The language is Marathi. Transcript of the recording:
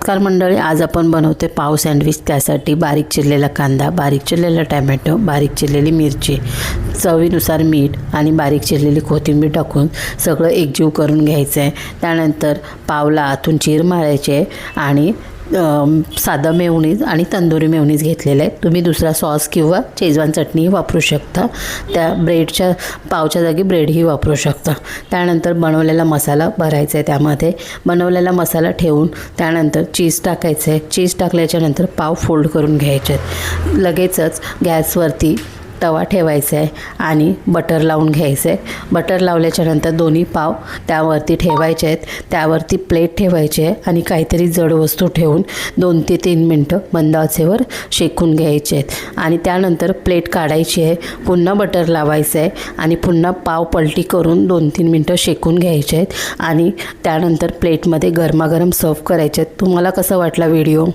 नमस्कार मंडळी, आज आपण बनवते पाव सँडविच। त्यासाठी बारीक चिरलेला कांदा, बारीक चिरलेला टोमॅटो, बारीक चिरलेली मिरची, चवीनुसार मीठ आणि बारीक चिरलेली कोथिंबीर टाकून सगळं एकजीव करून घ्यायचं आहे। त्यानंतर पावला आतून चीर मारायचे आणि साधा मेयोनीज आणि तंदुरी मेयोनीज घेतलेला आहे। तुम्ही दुसरा सॉस किंवा शेजवान चटणी वापरू शकता। त्या ब्रेडच्या पावच्या जागी ब्रेडही वापरू शकता। त्यानंतर बनवलेला मसाला भरायचा आहे। त्यामध्ये बनवलेला मसाला ठेवून त्यानंतर चीज टाकायचं आहे। चीज टाकल्याच्या नंतर पाव फोल्ड करून घ्यायचे आहेत। लगेचच गॅसवरती तवा ठेवायचा आहे आणि बटर लावून घ्यायचं आहे। बटर लावल्याच्या नंतर दोन्ही पाव त्यावरती ठेवायचे आहेत। त्यावरती प्लेट ठेवायची आहे आणि काहीतरी जड वस्तू ठेवून 2 ते 3 मिनिटं मंद आचेवर शेकून घ्यायचे आहेत आणि त्यानंतर प्लेट काढायची आहे। पुन्हा बटर लावायचं आहे आणि पुन्हा पाव पलटी करून 2-3 मिनिटं शेकून घ्यायचे आहेत आणि त्यानंतर प्लेटमध्ये गरमागरम सर्व करायचे आहेत। तुम्हाला कसा वाटला व्हिडिओ?